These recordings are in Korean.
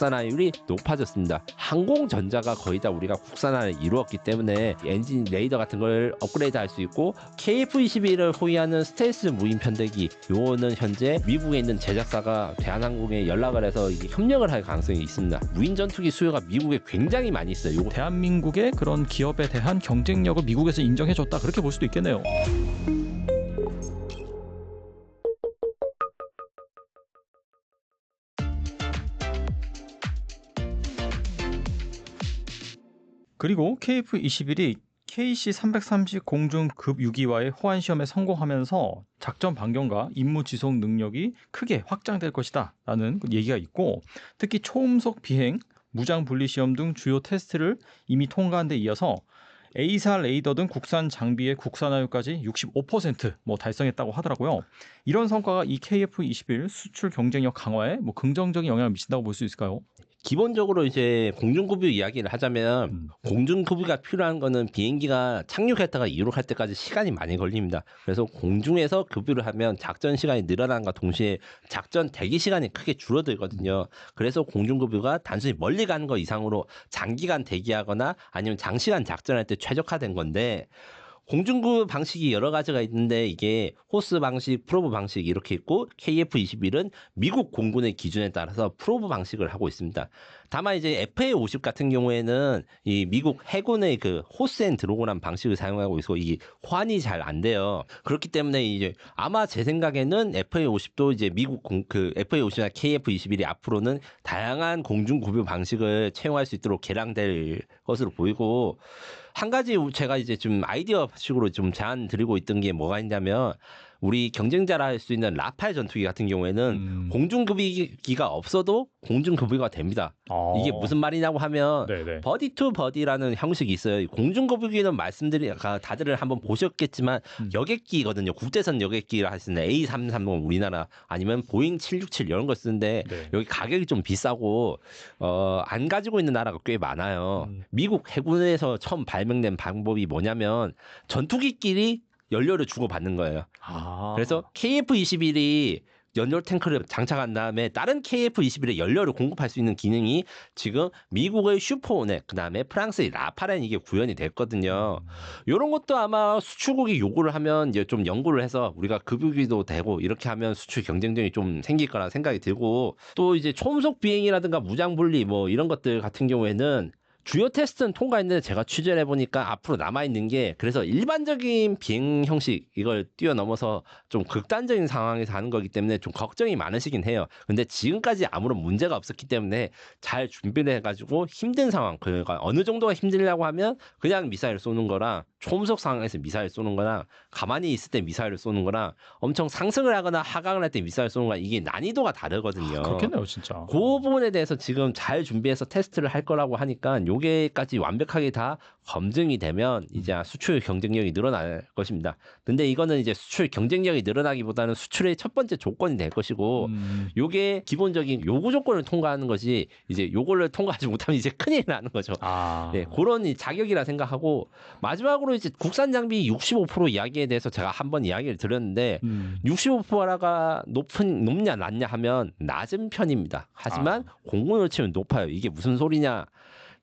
국산화율이 높아졌습니다. 항공전자가 거의 다 우리가 국산화를 이루었기 때문에 엔진 레이더 같은 걸 업그레이드 할 수 있고, KF-21을 호위하는 스텔스 무인 편대기, 요거는 현재 미국에 있는 제작사가 대한항공에 연락을 해서 이게 협력을 할 가능성이 있습니다. 무인 전투기 수요가 미국에 굉장히 많이 있어요. 요거 대한민국의 그런 기업에 대한 경쟁력을 미국에서 인정해줬다, 그렇게 볼 수도 있겠네요. 그리고 KF-21이 KC-330 공중급 유기와의 호환 시험에 성공하면서 작전 반경과 임무 지속 능력이 크게 확장될 것이다 라는 얘기가 있고, 특히 초음속 비행, 무장 분리 시험 등 주요 테스트를 이미 통과한 데 이어서 A사 레이더 등 국산 장비의 국산화율까지 65% 달성했다고 하더라고요. 이런 성과가 이 KF-21 수출 경쟁력 강화에 긍정적인 영향을 미친다고 볼 수 있을까요? 기본적으로 이제 공중급유 이야기를 하자면, 공중급유가 필요한 거는 비행기가 착륙했다가 이륙할 때까지 시간이 많이 걸립니다. 그래서 공중에서 급유를 하면 작전 시간이 늘어난과 동시에 작전 대기 시간이 크게 줄어들거든요. 그래서 공중급유가 단순히 멀리 가는 거 이상으로 장기간 대기하거나 아니면 장시간 작전할 때 최적화된 건데, 공중급 방식이 여러 가지가 있는데 이게 호스 방식, 프로브 방식 이렇게 있고, KF-21은 미국 공군의 기준에 따라서 프로브 방식을 하고 있습니다. 다만 이제 FA-50 같은 경우에는 이 미국 해군의 그 호스 앤 드로그란 방식을 사용하고 있어 이게 호환이 잘 안 돼요. 그렇기 때문에 이제 아마 제 생각에는 FA-50도 이제 미국 그 FA-50이나 KF-21이 앞으로는 다양한 공중급유 방식을 채용할 수 있도록 개량될 것으로 보이고, 한 가지 제가 이제 좀 아이디어식으로 좀 제안 드리고 있던 게 뭐가 있냐면, 우리 경쟁자라 할 수 있는 라팔 전투기 같은 경우에는 공중급유기가 없어도 공중급유가 됩니다. 이게 무슨 말이냐고 하면, 네네. 버디 투 버디라는 형식이 있어요. 공중급유기는 다들 한번 보셨겠지만 여객기거든요. 국제선 여객기라 할 수 있는 A330 우리나라 아니면 보잉 767 이런 걸 쓰는데, 네. 여기 가격이 좀 비싸고 안 가지고 있는 나라가 꽤 많아요. 미국 해군에서 처음 발명된 방법이 뭐냐면 전투기끼리 연료를 주고받는 거예요. 그래서 KF-21이 연료 탱크를 장착한 다음에 다른 KF-21에 연료를 공급할 수 있는 기능이 지금 미국의 슈퍼오넥, 그 다음에 프랑스의 라파렌 이게 구현이 됐거든요. 이런 것도 아마 수출국이 요구를 하면 이제 좀 연구를 해서 우리가 급유기도 되고 이렇게 하면 수출 경쟁력이 좀 생길 거라 생각이 들고, 또 이제 초음속 비행이라든가 무장 분리 이런 것들 같은 경우에는 주요 테스트는 통과했는데 제가 취재를 해보니까 앞으로 남아있는 게, 그래서 일반적인 비행 형식 이걸 뛰어넘어서 좀 극단적인 상황에서 하는 거기 때문에 좀 걱정이 많으시긴 해요. 근데 지금까지 아무런 문제가 없었기 때문에 잘 준비를 해가지고 힘든 상황, 그러니까 어느 정도가 힘들려고 하면 그냥 미사일 쏘는 거랑 초음속 상황에서 미사일 쏘는 거랑 가만히 있을 때 미사일을 쏘는 거랑 엄청 상승을 하거나 하강을 할 때 미사일 쏘는 거랑 이게 난이도가 다르거든요. 그렇겠네요, 진짜. 그 부분에 대해서 지금 잘 준비해서 테스트를 할 거라고 하니까 요게까지 완벽하게 다 검증이 되면 이제 수출 경쟁력이 늘어날 것입니다. 근데 이거는 이제 수출 경쟁력이 늘어나기보다는 수출의 첫 번째 조건이 될 것이고, 요게 기본적인 요구 조건을 통과하는 것이, 이제 요거를 통과하지 못하면 이제 큰일 나는 거죠. 네, 그런 자격이라 생각하고, 마지막으로 이제 국산 장비 65% 이야기에 대해서 제가 한번 이야기를 드렸는데, 65%가 높냐 낮냐 하면 낮은 편입니다. 하지만 공군으로 치면 높아요. 이게 무슨 소리냐?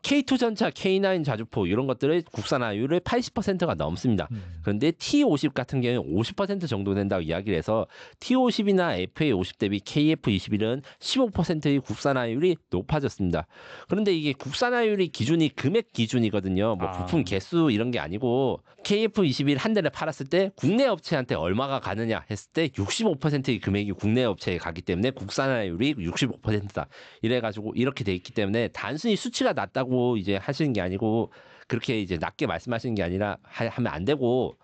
K2 전차, K9 자주포 이런 것들의 국산화율을 80%가 넘습니다. 그런데 T50 같은 경우는 50% 정도 된다고 이야기를 해서 T50이나 FA50 대비 KF21은 15%의 국산화율이 높아졌습니다. 그런데 이게 국산화율이 기준이 금액 기준이거든요. 부품 개수 이런 게 아니고, KF21 한 대를 팔았을 때 국내 업체한테 얼마가 가느냐 했을 때 65%의 금액이 국내 업체에 가기 때문에 국산화율이 65%다. 이래가지고 이렇게 돼 있기 때문에 단순히 수치가 낮다고 이제 하시는 게 아니고, 그렇게 이제 낮게 말씀하시는 게 아니라 하면 안 되고,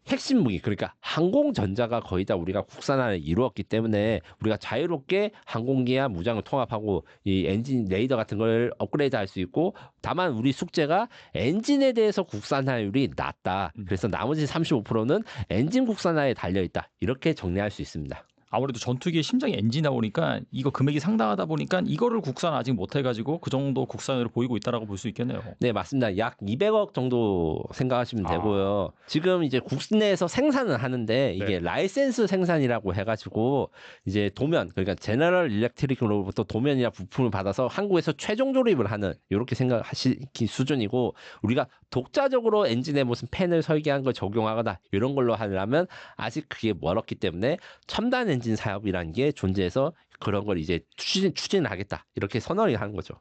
핵심 무기, 그러니까 항공전자가 거의 다 우리가 국산화를 이루었기 때문에 우리가 자유롭게 항공기와 무장을 통합하고 이 엔진 레이더 같은 걸 업그레이드 할 수 있고, 다만 우리 숙제가 엔진에 대해서 국산화율이 낮다. 그래서 나머지 35%는 엔진 국산화에 달려있다. 이렇게 정리할 수 있습니다. 아무래도 전투기의 심장이 엔진이다 보니까 이거 금액이 상당하다 보니까 이거를 국산 아직 못 해가지고 그 정도 국산으로 보이고 있다라고 볼 수 있겠네요. 네, 맞습니다. 약 200억 정도 생각하시면 아. 되고요. 지금 이제 국내에서 생산은 하는데 이게 네. 라이센스 생산이라고 해가지고 이제 도면, 그러니까 제너럴 일렉트릭으로부터 도면이나 부품을 받아서 한국에서 최종 조립을 하는 이렇게 생각하시기 수준이고, 우리가 독자적으로 엔진에 무슨 팬을 설계한 걸 적용하거나 이런 걸로 하려면 아직 그게 멀었기 때문에 첨단 엔진 사업이라는 게 존재해서 그런 걸 이제 추진하겠다 이렇게 선언을 하는 거죠.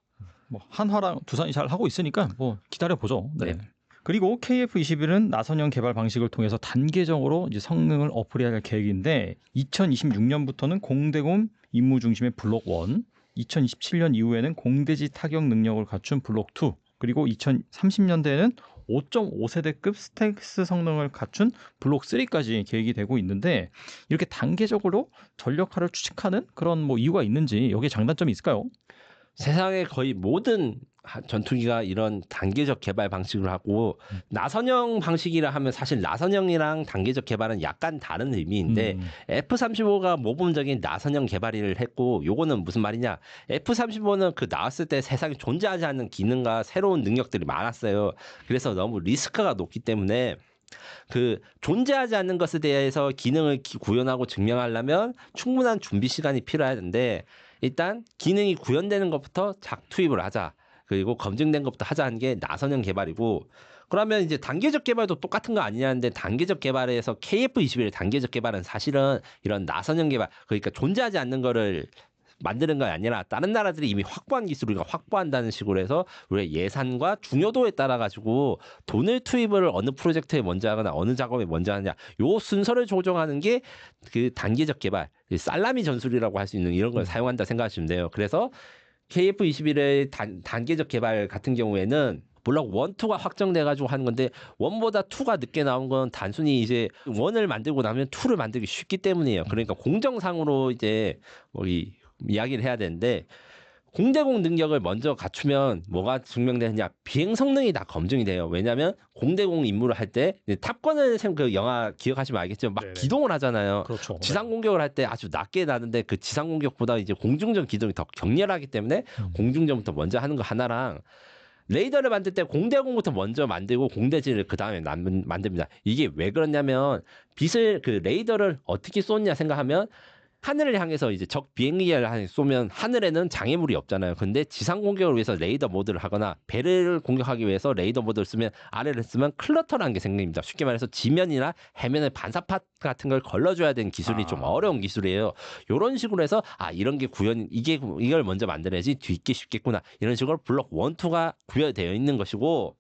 뭐 한화랑 두산이 잘 하고 있으니까 뭐 기다려 보죠. 네. 네. 그리고 KF-21은 나선형 개발 방식을 통해서 단계적으로 이제 성능을 업그레이드할 계획인데 2026년부터는 공대공 임무 중심의 블록 1, 2027년 이후에는 공대지 타격 능력을 갖춘 블록 2, 그리고 2030년대에는 5.5세대급 스텔스 성능을 갖춘 블록 3까지 계획이 되고 있는데 이렇게 단계적으로 전력화를 추진하는 그런 뭐 이유가 있는지 여기에 장단점이 있을까요? 세상의 거의 모든 전투기가 이런 단계적 개발 방식을 하고, 나선형 방식이라 하면 사실 나선형이랑 단계적 개발은 약간 다른 의미인데 F-35가 모범적인 나선형 개발을 했고, 요거는 무슨 말이냐, F-35는 그 나왔을 때 세상에 존재하지 않는 기능과 새로운 능력들이 많았어요. 그래서 너무 리스크가 높기 때문에 그 존재하지 않는 것에 대해서 기능을 구현하고 증명하려면 충분한 준비 시간이 필요하는데, 일단 기능이 구현되는 것부터 작투입을 하자, 그리고 검증된 것부터 하자 하는 게 나선형 개발이고, 그러면 이제 단계적 개발도 똑같은 거 아니냐는데, 단계적 개발에서 KF-21의 단계적 개발은 사실은 이런 나선형 개발, 그러니까 존재하지 않는 거를 만드는 게 아니라 다른 나라들이 이미 확보한 기술을 우리가 확보한다는 식으로 해서 우리의 예산과 중요도에 따라 가지고 돈을 투입을 어느 프로젝트에 먼저 하거나 어느 작업에 먼저 하느냐, 요 순서를 조정하는 게 그 단계적 개발, 살라미 전술이라고 할 수 있는 이런 걸 사용한다 생각하시면 돼요. 그래서 KF-21의 단계적 개발 같은 경우에는 물론 1, 2가 확정돼가지고 하는 건데, 1보다 2가 늦게 나온 건 단순히 이제 1을 만들고 나면 2를 만들기 쉽기 때문이에요. 그러니까 공정상으로 이제 뭐 이야기를 해야 되는데, 공대공 능력을 먼저 갖추면 뭐가 증명되느냐, 비행 성능이 다 검증이 돼요. 왜냐하면 공대공 임무를 할 때 탑건을 그 영화 기억하시면 알겠지만 막 네네. 기동을 하잖아요. 그렇죠. 지상 공격을 할 때 아주 낮게 나는데 그 지상 공격보다 이제 공중전 기동이 더 격렬하기 때문에 공중전부터 먼저 하는 거 하나랑, 레이더를 만들 때 공대공부터 먼저 만들고 공대지를 그 다음에 만듭니다. 이게 왜 그러냐면, 그 레이더를 어떻게 쏘냐 생각하면, 하늘을 향해서 이제 적 비행기를 쏘면 하늘에는 장애물이 없잖아요. 근데 지상 공격을 위해서 레이더 모드를 하거나 배를 공격하기 위해서 레이더 모드를 쓰면, 아래를 쓰면 클러터라는 게 생깁니다. 쉽게 말해서 지면이나 해면에 반사파 같은 걸 걸러줘야 되는 기술이 좀 어려운 기술이에요. 이런 식으로 해서 이런 게 이걸 먼저 만들어야지 뒤게 쉽겠구나, 이런 식으로 블록 1, 2가 구별되어 있는 것이고,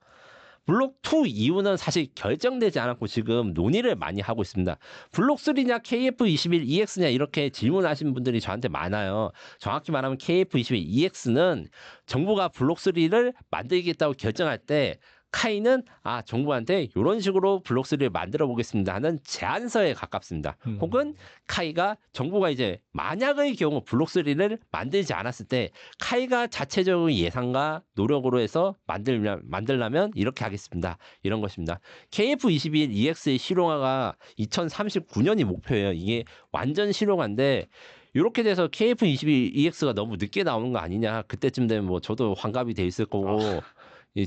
블록 2 이후는 사실 결정되지 않았고 지금 논의를 많이 하고 있습니다. 블록 3냐 KF-21EX냐 이렇게 질문하시는 분들이 저한테 많아요. 정확히 말하면 KF-21EX는 정부가 블록 3를 만들겠다고 결정할 때 카이는 정부한테 이런 식으로 블록 3를 만들어 보겠습니다 하는 제안서에 가깝습니다. 혹은 카이가, 정부가 이제 만약의 경우 블록 3를 만들지 않았을 때 카이가 자체적인 예산과 노력으로 해서 만들려면 이렇게 하겠습니다, 이런 것입니다. KF-21EX의 실용화가 2039년이 목표예요. 이게 완전 실용화인데, 이렇게 돼서 KF-21EX가 너무 늦게 나오는 거 아니냐, 그때쯤 되면 뭐 저도 환갑이 돼 있을 거고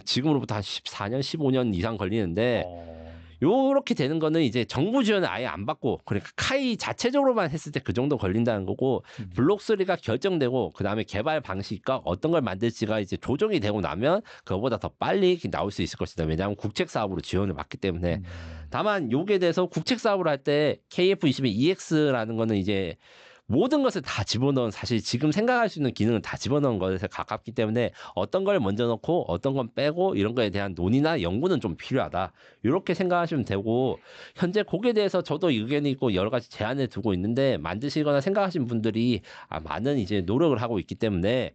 지금으로부터 한 14년, 15년 이상 걸리는데, 요렇게 되는 거는 이제 정부 지원을 아예 안 받고, 그러니까 카이 자체적으로만 했을 때 그 정도 걸린다는 거고, 블록 3가 결정되고 그다음에 개발 방식과 어떤 걸 만들지가 이제 조정이 되고 나면 그거보다 더 빨리 나올 수 있을 것이다. 왜냐하면 국책 사업으로 지원을 받기 때문에. 다만 요게 대해서 국책 사업을 할 때 KF-21EX라는 거는 이제 모든 것을 다 집어넣은, 사실 지금 생각할 수 있는 기능을 다 집어넣은 것에 가깝기 때문에 어떤 걸 먼저 넣고 어떤 건 빼고 이런 거에 대한 논의나 연구는 좀 필요하다, 이렇게 생각하시면 되고, 현재 거기에 대해서 저도 의견이 있고 여러 가지 제안을 두고 있는데, 만드시거나 생각하시는 분들이 많은 이제 노력을 하고 있기 때문에,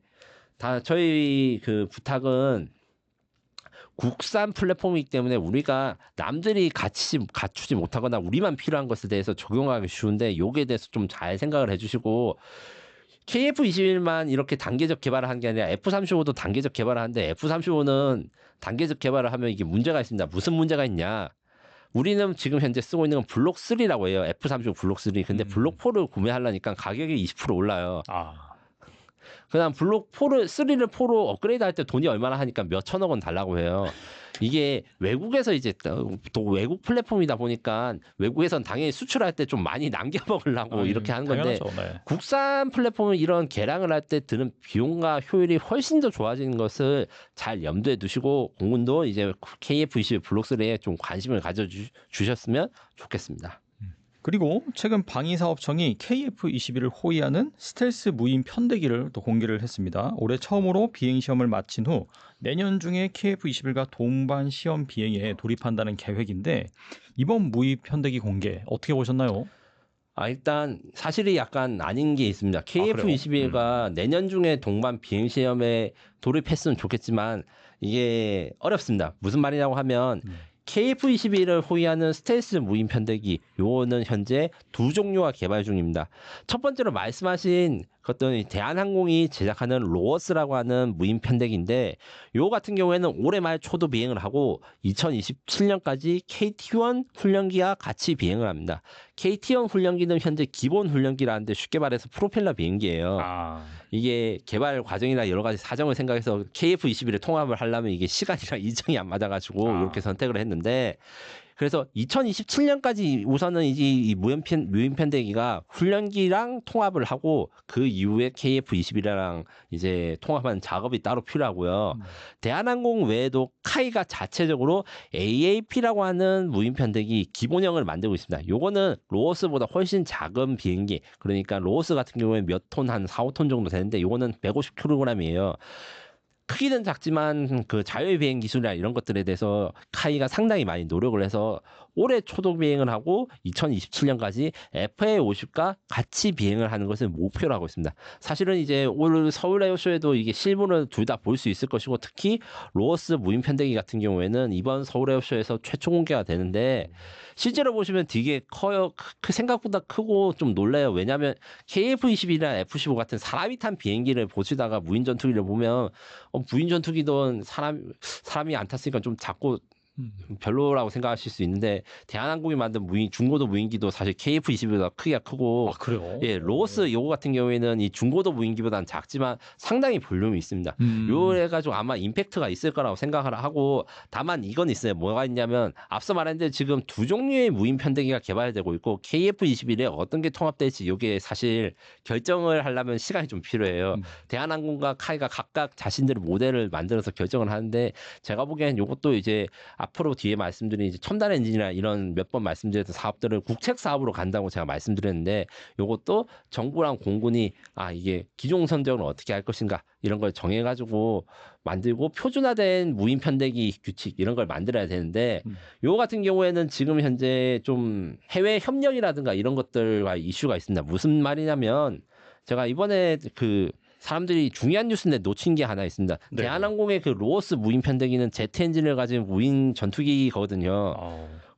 다 저희 그 부탁은 국산 플랫폼이기 때문에 우리가 남들이 갖추지 못하거나 우리만 필요한 것에 대해서 적용하기 쉬운데, 요게 대해서 좀 잘 생각을 해주시고, KF-21만 이렇게 단계적 개발을 한 게 아니라 F-35도 단계적 개발을 하는데, F-35는 단계적 개발을 하면 이게 문제가 있습니다. 무슨 문제가 있냐, 우리는 지금 현재 쓰고 있는 건 블록 3라고 해요. F-35 블록 3. 근데 블록 4를 구매하려니까 가격이 20% 올라요. 아, 그다음 블록 3를 4로 업그레이드 할 때 돈이 얼마나 하니까 몇 천억 원 달라고 해요. 이게 외국에서 이제 또 외국 플랫폼이다 보니까 외국에선 당연히 수출할 때 좀 많이 남겨 먹으려고 이렇게 하는 건데 당연하죠. 네. 국산 플랫폼은 이런 개량을 할 때 드는 비용과 효율이 훨씬 더 좋아지는 것을 잘 염두에 두시고 공군도 이제 KF-21 블록 3에 좀 관심을 가져 주셨으면 좋겠습니다. 그리고 최근 방위사업청이 KF-21을 호위하는 스텔스 무인 편대기를 또 공개를 했습니다. 올해 처음으로 비행 시험을 마친 후 내년 중에 KF-21과 동반 시험 비행에 돌입한다는 계획인데 이번 무인 편대기 공개 어떻게 보셨나요? 일단 사실이 약간 아닌 게 있습니다. 그래요? KF-21가 내년 중에 동반 비행 시험에 돌입했으면 좋겠지만 이게 어렵습니다. 무슨 말이냐고 하면 KF-21을 호위하는 스텔스 무인 편대기 요거는 현재 두 종류가 개발 중입니다. 첫 번째로 말씀하신 어떤 대한항공이 제작하는 로어스라고 하는 무인 편대기인데 요 같은 경우에는 올해 말 초도 비행을 하고 2027년까지 KT-1 훈련기와 같이 비행을 합니다. KT-1 훈련기는 현재 기본 훈련기라는데 쉽게 말해서 프로펠러 비행기예요. 아, 이게 개발 과정이나 여러 가지 사정을 생각해서 KF-21에 통합을 하려면 이게 시간이랑 일정이 안 맞아가지고 이렇게 선택을 했는데 그래서 2027년까지 우선은 이제 이 무인 편대기가 훈련기랑 통합을 하고 그 이후에 KF-21이랑 이제 통합한 작업이 따로 필요하고요. 대한항공 외에도 카이가 자체적으로 AAP라고 하는 무인 편대기 기본형을 만들고 있습니다. 요거는 로어스보다 훨씬 작은 비행기. 그러니까 로어스 같은 경우에 몇 톤, 한 4, 5톤 정도 되는데 요거는 150kg이에요. 크기는 작지만 그 자율 비행 기술이나 이런 것들에 대해서 카이가 상당히 많이 노력을 해서 올해 초도 비행을 하고 2027년까지 FA50과 같이 비행을 하는 것을 목표로 하고 있습니다. 사실은 이제 올 서울 에어쇼에도 이게 실물을 둘 다 볼 수 있을 것이고 특히 로어스 무인 편대기 같은 경우에는 이번 서울 에어쇼에서 최초 공개가 되는데 실제로 보시면 되게 커요. 생각보다 크고 좀 놀라요. 왜냐하면 KF-21이나 F-15 같은 사람이 탄 비행기를 보시다가 무인 전투기를 보면 무인 전투기도 사람이 안 탔으니까 좀 작고 별로라고 생각하실 수 있는데 대한항공이 만든 중고도 무인기도 사실 KF-21보다 크기가 크고 그래요? 예, 로어스 요거 같은 경우에는 이 중고도 무인기보다는 작지만 상당히 볼륨이 있습니다. 요 해가지고 아마 임팩트가 있을 거라고 생각을 하고 다만 이건 있어요. 뭐가 있냐면 앞서 말했는데 지금 두 종류의 무인 편대기가 개발되고 있고 KF-21에 어떤 게 통합될지 요게 사실 결정을 하려면 시간이 좀 필요해요. 대한항공과 카이가 각각 자신들의 모델을 만들어서 결정을 하는데 제가 보기엔 요것도 이제 앞으로 뒤에 말씀드린 이제 첨단 엔진이나 이런 몇 번 말씀드렸던 사업들을 국책 사업으로 간다고 제가 말씀드렸는데 요것도 정부랑 공군이 이게 기종 선정을 어떻게 할 것인가 이런 걸 정해가지고 만들고 표준화된 무인 편대기 규칙 이런 걸 만들어야 되는데 요 같은 경우에는 지금 현재 좀 해외 협력이라든가 이런 것들과 이슈가 있습니다. 무슨 말이냐면 제가 이번에 사람들이 중요한 뉴스인데 놓친 게 하나 있습니다. 네. 대한항공의 그 로어스 무인 편대기는 제트 엔진을 가진 무인 전투기거든요.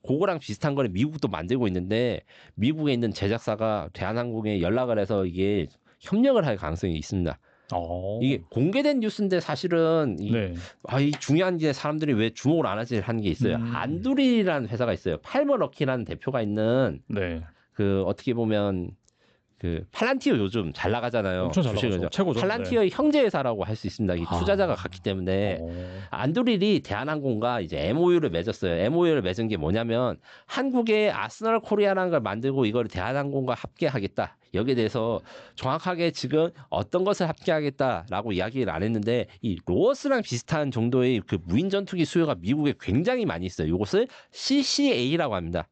그거랑 비슷한 거를 미국도 만들고 있는데 미국에 있는 제작사가 대한항공에 연락을 해서 이게 협력을 할 가능성이 있습니다. 이게 공개된 뉴스인데 사실은 이 중요한 게 사람들이 왜 주목을 안 하지 하는 게 있어요. 안두리라는 회사가 있어요. 팔머 럭키라는 대표가 있는 어떻게 보면 팔란티어 요즘 잘 나가잖아요. 엄청 잘 나가죠. 최고죠. 팔란티어의 형제 회사라고 할 수 있습니다. 이 투자자가 같기 때문에 안드릴이 대한항공과 이제 MOU를 맺었어요. MOU를 맺은 게 뭐냐면 한국의 아스널 코리아라는 걸 만들고 이걸 대한항공과 합계하겠다. 여기에 대해서 정확하게 지금 어떤 것을 합계하겠다라고 이야기를 안 했는데 이 로어스랑 비슷한 정도의 그 무인 전투기 수요가 미국에 굉장히 많이 있어요. 이것을 CCA라고 합니다.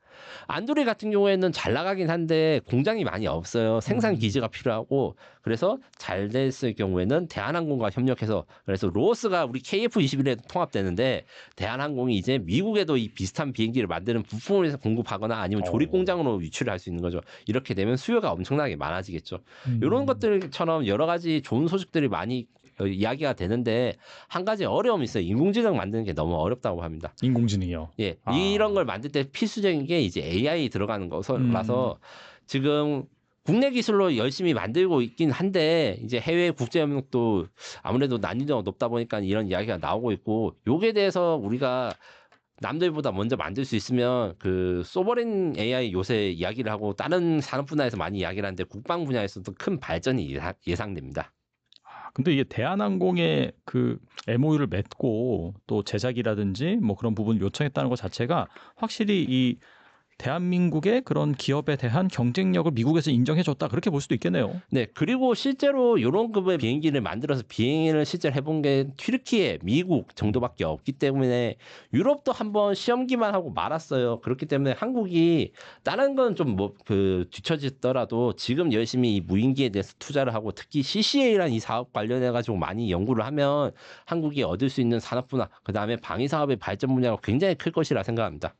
안드리 같은 경우에는 잘 나가긴 한데 공장이 많이 없어요. 생산 기지가 필요하고 그래서 잘 됐을 경우에는 대한항공과 협력해서 그래서 로어스가 우리 KF-21에 통합되는데 대한항공이 이제 미국에도 이 비슷한 비행기를 만드는 부품을 공급하거나 아니면 조립 공장으로 유출을 할 수 있는 거죠. 이렇게 되면 수요가 엄청나게 많아지겠죠. 이런 것들처럼 여러 가지 좋은 소식들이 많이 이야기가 되는데 한 가지 어려움이 있어요. 인공지능 만드는 게 너무 어렵다고 합니다. 인공지능이요? 예, 이런 걸 만들 때 필수적인 게 이제 AI 들어가는 거라서 지금 국내 기술로 열심히 만들고 있긴 한데 이제 해외 국제 협력도 아무래도 난이도가 높다 보니까 이런 이야기가 나오고 있고 요게 대해서 우리가 남들보다 먼저 만들 수 있으면 그 소버린 AI 요새 이야기를 하고 다른 산업 분야에서 많이 이야기를 하는데 국방 분야에서도 큰 발전이 예상됩니다. 근데 이게 대한항공에 그 MOU를 맺고 또 제작이라든지 뭐 그런 부분을 요청했다는 것 자체가 확실히 이 대한민국의 그런 기업에 대한 경쟁력을 미국에서 인정해줬다 그렇게 볼 수도 있겠네요. 네, 그리고 실제로 이런 급의 비행기를 만들어서 비행을 실제로 해본 게 튀르키예, 미국 정도밖에 없기 때문에 유럽도 한번 시험기만 하고 말았어요. 그렇기 때문에 한국이 다른 건 좀 뭐 그 뒤처지더라도 지금 열심히 이 무인기에 대해서 투자를 하고 특히 CCA라는 이 사업 관련해 가지고 많이 연구를 하면 한국이 얻을 수 있는 산업 분야, 그다음에 방위 사업의 발전 분야가 굉장히 클 것이라 생각합니다.